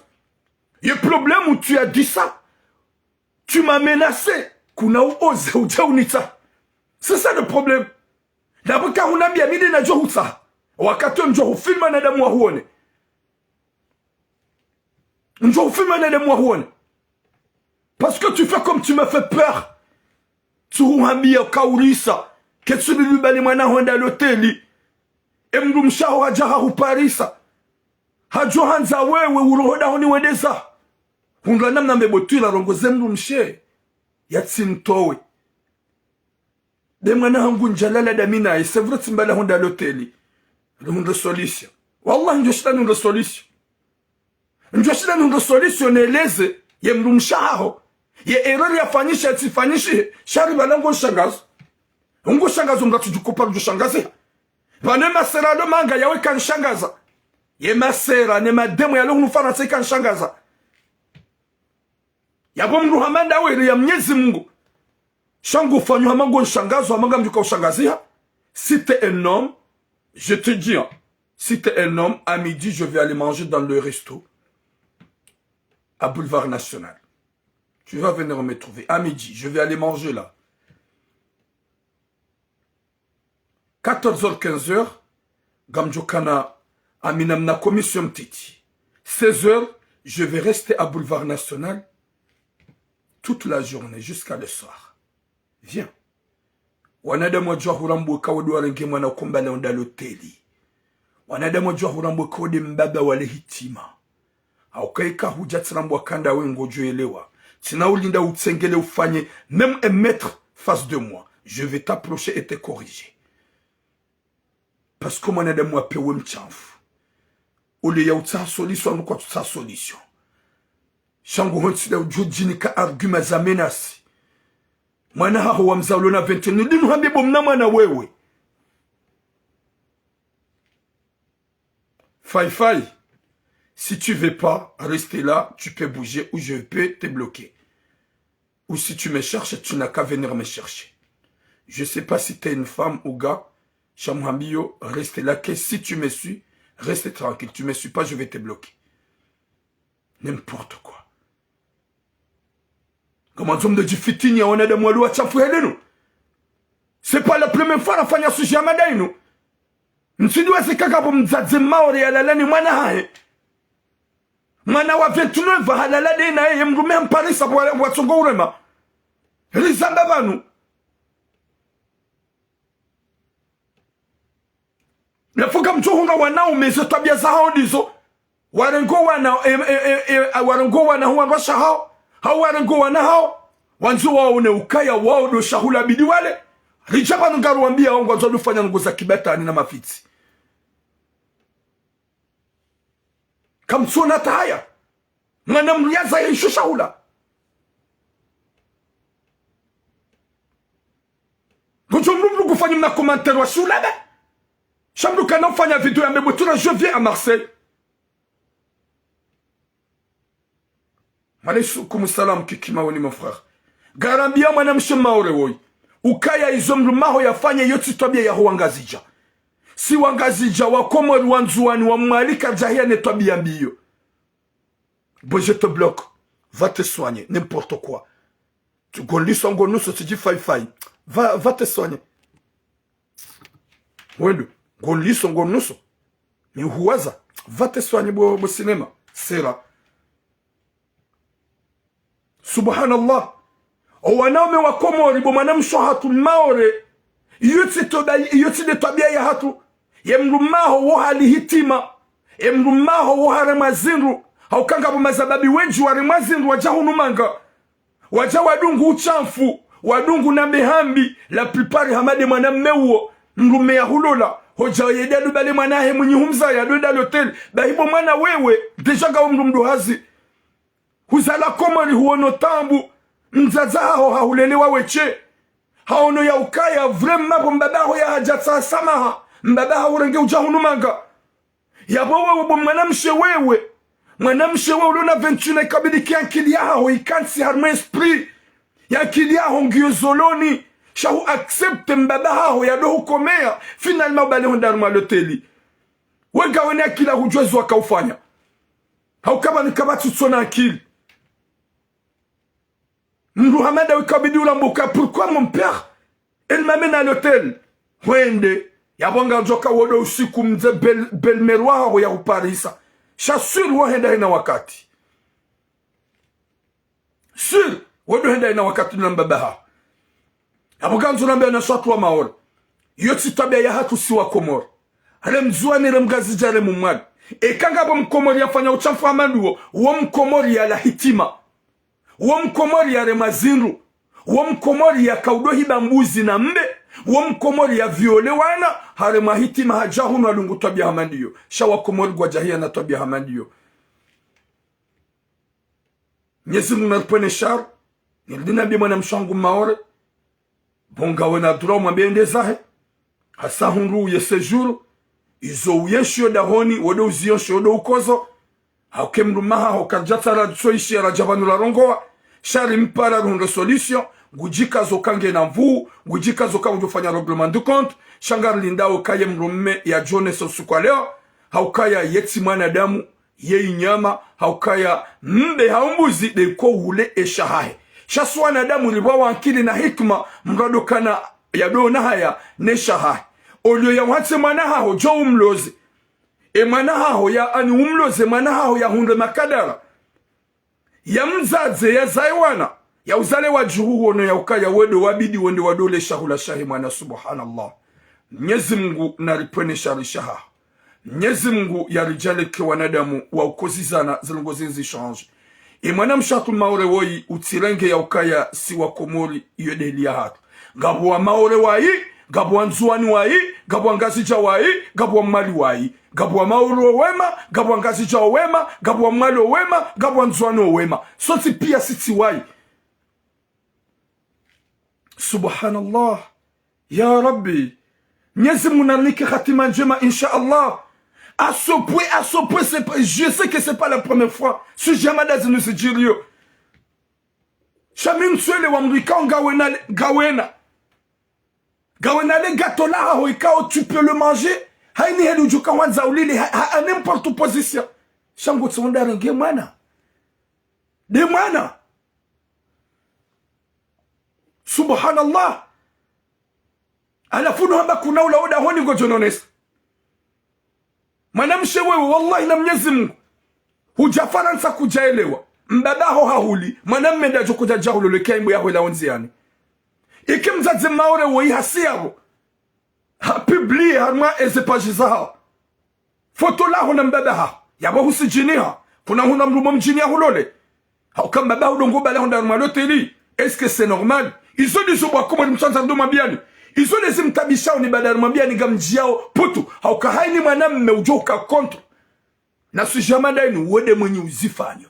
A: Le problème où tu as dit ça. Tu m'as menacé. Kuna ose ujaunita. C'est ça le problème. D'abord car on a bien mis na johutsa. Wakati mjo filma na damu huone. Mjo filma na damu huone. Parce que tu fais comme tu m'as fait peur. Tuhuambia kaurisa ketsubili bali mwana honda loteli emdu mshaho hajaha huparisa hajo hanza wewe urohoda honi wedeza hunga namna mbebotwila rongoze mdu mshe yatsintowe de mwana hangu njalala damina isevruti mbala honda loteli runde solution wallahi njoshita nunde solution njoshita nunde solution eleze yemdu mshaho ye erreur ya fanyisha tifanyishe shari balango shangazo ungo shangazo mratu jukopa kushangaze bane masera lo manga yawe kan shangaza ye masera ne mademo ya lo nufana se kan shangaza yabo mruhamanda we ya Mwenyezi Mungu shango fanyu hamango shangazo hamanga mjuka ushangazia si t'es un homme je te dis Si tu es un homme, à midi, je vais aller manger dans le resto à Boulevard National. Tu vas venir me trouver. À midi, je vais aller manger là. 14h, 15h, Gamjokana, Aminamna commission Titi. 16h, je vais rester à Boulevard National toute la journée jusqu'à le soir. Viens. Wanada mojua hurambo kawodu warenge mwana kumbale ondalo teli. Wanada mojua hurambo kawode mbaba wale hitima. Haukaika hujatirambo wakanda wengo joelewa. Tina ulinda utsengele ufanye, même un mètre face de moi. Je vais t'approcher et te corriger. Parce que moi nada mwa pewe mchanfu. Ule ya utsa solution nukwa tutsa solution. Shangu honsida ujujini ka argument za menasi. Mwana haho wa mzaulona 21. Dinu hambibo mnama na wewe. Fai. Si tu veux pas rester là, tu peux bouger ou je peux te bloquer. Ou si tu me cherches, tu n'as qu'à venir me chercher. Je sais pas si tu es une femme ou gars. Chamhambio, reste là. Que si tu me suis, reste tranquille. Tu me suis pas, je vais te bloquer. N'importe quoi. Comment on me dit fitini on a de moi l'ouat nous. C'est pas la première fois la fanya sushi amadai nous. Nsidwa se kaka pour mzadze maori alala ni mwana hae. Mwana wa 29 va halala de na ye mrume mpari sa wa songo urema. Rizamba banu. La fuka mchuhunga wanao meze tabia za hao dizo. Warengo wana huwa rasha hao. Hao warengo wana hao. Wanzu wao ne ukaya wao do shahula bidi wale. Rijaba nungaru wambia ongo zodu fanya nguza kibeta ni na mafiti. Kamsuna tahaya. Mwana mriaza ya ishu shahula. Gujumlu kufanya mna komentari wa shula be. Shamdu kana ufanya video ya mebutuna je viens à Marseille. Malaikum salam kikima wani mon frère. Garambia mwana mshema ore woi. Ukaya izomru maho yafanya yoti tabia ya huangazija. Si wangazija wakomori wanzuani wa mwalika jahia ne tabia mbiyo. Bon je te bloque. Va te soigner. N'importe quoi. Tu golis son gonuso tu dis fai. Va te soigner. Wendo. Golis son gonuso. Ni huwaza. Va te soigner bo cinéma. C'est là. Subhanallah. Wanaume wa Komori bo mwanamsho hatu maore yoti de tabia ya hatu yemrumaho wo hali hitima yemrumaho wo hare mazinru haukanga bo mazababi wenji ware mazinru wajahunumanga waja wadungu uchamfu wadungu na mehambi la plupart hamade mwanamme uo mrume ya hulola hoja yedalu bale mwanahe mwenye humza ya doda l'hotel bahibo mwana wewe deja ga mrumdu hazi huzala Komori huono tambu mzaza hao haulelewa weche haono ya ukaya vrema mbabaho ya hajata samaha mbabaho urenge ujahunumanga yabowe mwanamshe wewe ulona 21 ikabidi kiankili yao ikansi harma esprit ya akili yao ngiyozoloni shahu accepte mbabaho ya dohu komea finalement bale hondaruma loteli wega wene akila hujwezu wakaufanya haukaba nikabatu tsona akili Mouhamad a eu Ulamboka. Pourquoi mon père, elle m'amène à l'hôtel? Wende, yabonga joka wodo usiku mze belmerwa wa ya uparisa. Shasur wahenda ina wakati. Sur, wodo henda ina wakati nambabaha. Yabonga nzunambia na swatu wa maora. Yoti tabia ya hatu siwa Komori. Ale mzuani remgazijare mumwagi. Kanga bo mkomori yafanya uchamfu amanduo. Uo mkomori ya la hitima. Uo mkomori ya remazinru. Uo mkomori ya kaudohi bambuzi na mbe. Uo mkomori ya viole wana. Harema hitima hajahunu alungu tabia hamandiyo. Shawa komori kwa jahia na tabia hamandiyo. Nyezimu narpene shar. Nirdina bima na mshangu maore. Bonga wana dura umambende zahe. Hasa hunru uye sejuru. Izo uyeshio dahoni. Wado uziyosho wado ukozo. Hauke mrumaha haukarjata radsoishi ya rajabanu la rongoa. Shari mpara rundo solution. Gujika zokange na mvuu. Gujika zokange ufanya reglement du compte. Shangar lindao kaye mrume ya jone sosu kwa leo. haukaya yeti mwanadamu ye inyama haukaya mbe haumbuzi de ko wule eshahahe shasu wanadamu liwa wankili na hikma mradokana yadona haya ne shahahe olio ya wate manahaho jo umloze e manahaho ya ani umloze manahaho ya hunde makadara ya mzaze ya zaiwana ya uzale wa juhu wono ya ukaya wedo wabidi wende wadole shahula shahi mwana subhanallah. Mwenyezi Mungu naripwene shari shaha. Mwenyezi Mungu yarijale ke wanadamu wa ukozizana zilongozi nzishange. E mwana mshatu maore woi utirenge ya ukaya siwa komori yodeli ya hatu. Gabu wa maore wai, gabu wa nzuani wai, gabu wa ngazija wai, gabu wa mali wai. Gabu wa maore wema, gabu wa ngazija wema, gabu wa mali wema, gabu wa nzuani wema. Soti pia siti wai. Subhanallah. Ya Rabbi. Mwenyezi Mungu nanike khatima njema inshallah. À ce point, je sais que c'est pas la première fois. Ce jamada de nous dire yo. Chamin swele wa mrika ngawena gawena. Gawena le gâteau là hoikao tu peux le manger. Haini helu juka wanza ulili à n'importe position. Shango tsonda renge mana. De mana. Subhanallah. Alafu hamba kuna ula oda honi gojononesa. Manamshe wewe wallahi na Mwenyezi Mungu hujafaransa kujaelewa mbabaho hahuli mwanamme ndajo kuja jahulo lekaimbo yaho la onziani ikimzaze maore woi hasiyabo ha publie harma eze page zaha foto laho na mbabaha yabo husijiniha kuna huna mrumo mjinia hulole ha kama babaho dongo bala honda maloteli est-ce que c'est normal ils ont des obo comme mtsanza ndo mabiani izo lezi mtabishao ni badari mwambia ni gamjiao putu haukahaini mwanamme ujoka kontra na sujamada inu uwede mwenye uzifanya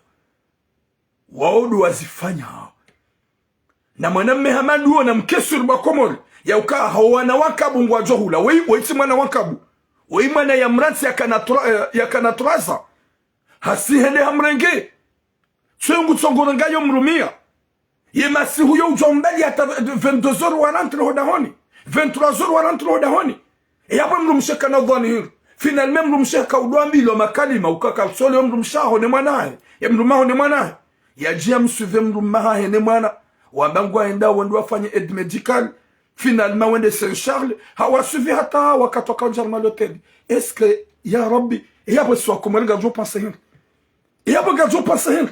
A: waodu wazifanya na mwanamme hamadu huo na mkesuri mwakomori ya ukaa hawana wakabu ngwa johula weiti mwana wakabu wei mwana ya mransi ya kanaturaza hasihende hamrenge tsuengu tsongoranga yo mrumia ye masi huyo ujombeli hata 22h wanantre hodahoni 23h wanantre hodahoni e yapo mrumsheka na dhani finalement mrumsheka udwambi lo makalima ukaka sole mrumshaho ne mwanae ya mrumaho ne mwanae ya jia msuve mrumaha ne mwana wambangwa enda wendo wafanye aide médicale finalement wende Saint Charles hawasuvi hata wakatoka njarma l'hôtel est-ce que ya rabbi e yapo swa komali gajo penser hin e yapo gajo penser hin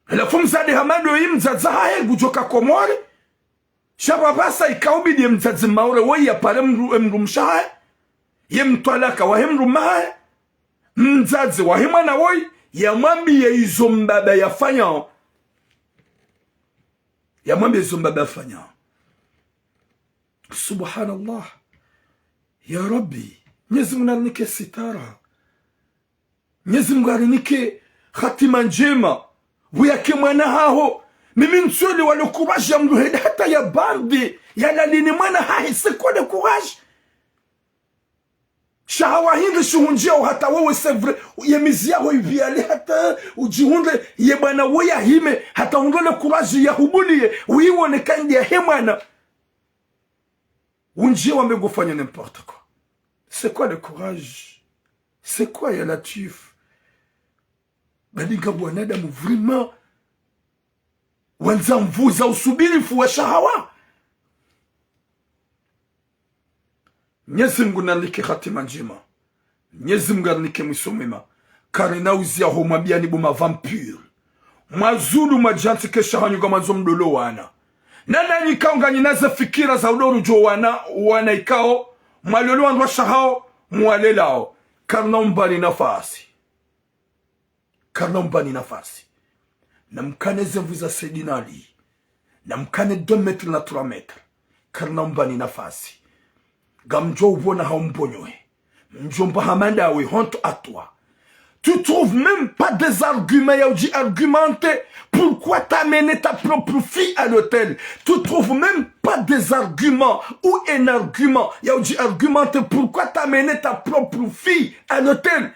A: la fumzade hamado imzaza hae gujoka komore shababasa ikaubidi mzazi maure woi ya pale mrumshahe ye mtwalaka wa hemrumahe mzazi wa hemana woi ya mwambi ya izo mbaba yafanya ya mwambi ya izo mbaba yafanya subhanallah ya rabbi Mwenyezi Mungu alinike sitara Mwenyezi Mungu alinike khatima njema wiyake mwana haho mimi nsoli wale courage ya mduheda hata ya bandi ya lalini mwana hahi siko de courage shahawa hindi shuhunjia hata wewe sevre yemizia ho iviale hata ujihunde ye bwana weya hime hata undole courage ya hubulie uiwone kandi ya hemwana unjia wamegofanya n'importe quoi. C'est quoi le courage? C'est quoi ya latif? Badiga wanadamu vraiment wanza mvuza usubirifu wa shahawa. Mwenyezi Mungu nalike khatima njema. Mwenyezi Mungu nalike mwisomema. Karina uzia ho mabiani bo ma vampire. Mazulu majanti ke shahanyuga manzo mdolo wana. Nana nyikaunga nyinaza fikira za udoru jo wana ikao. Mwalolo andwa shahao mwalelao. Karna mbani nafasi. Karna mbani nafasi. Na mkane zemvuza sedinali. Na mkane 2 metre na 3 metre. Karna mbani nafasi. Gamjo ubona haumponyoe. Mjomba hamandawe honte à toi. Tu trouves même pas des arguments, Yaoudi, argumenter pourquoi t'amener ta propre fille à l'hôtel. Tu trouves même pas des arguments ou un argument, Yaoudi, argumenter pourquoi t'amener ta propre fille à l'hôtel.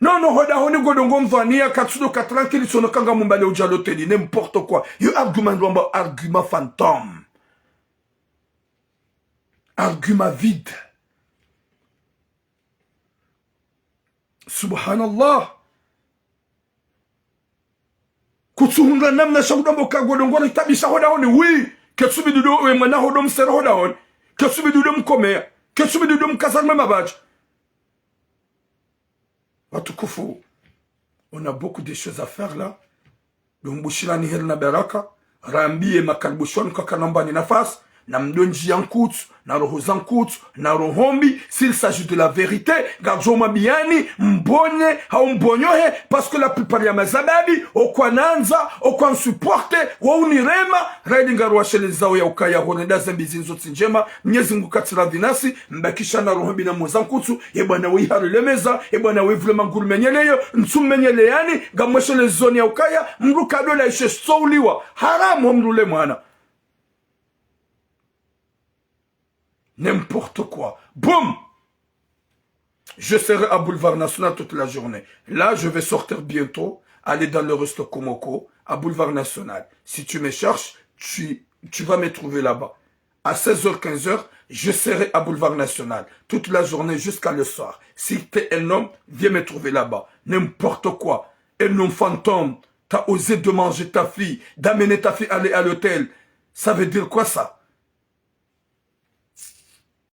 A: Non, non, hoda honi godongo mvania katsudo katranquili sono kanga mumbale uja l'hôtel, n'importe quoi. You argument fantôme. Argument vide. Subhanallah. Kutsumunda namna shauda mboka godongora tabisha hoda honi. Oui. Ketsubi dudo wemana hodom sera hoda honi. Ketsubi dudo mkomea. Ketsubi dudo mkazarme mabaji. Watukufu. On a beaucoup de choses à faire là. Dumbushila ni hel na baraka. Rambie makalbushon kakanamba ni nafas. Na mdonji yankutsu, na roho zankutsu, na rohombi. S'il s'agit de la vérité, gardjoma biani, mbonye, haumbonyohe, parce que la plupart ya mazababi, okwa nanza, okwa nsupporte, wa unirema, raidi ngaruwa shele zao ya ukaya, honeda zembi zinzo tsinjema, mnyezi ngukatira vinasi, mbakisha na rohombi na mozankutsu, ebwana wiharu lemeza, ebwana wivulema nguru menyeleyo, ntsum menyeleyani, gamweshe le zoni ya ukaya, mrukado la ishe souliwa, haramu mrule mwana. N'importe quoi. Boum! Je serai à Boulevard National toute la journée. Là, je vais sortir bientôt, aller dans le resto Komoko, à Boulevard National. Si tu me cherches, tu vas me trouver là-bas. À 16h, 15h, je serai à Boulevard National. Toute la journée jusqu'à le soir. Si tu es un homme, viens me trouver là-bas. N'importe quoi. Un homme fantôme. T'as osé de manger ta fille, d'amener ta fille aller à l'hôtel. Ça veut dire quoi ça?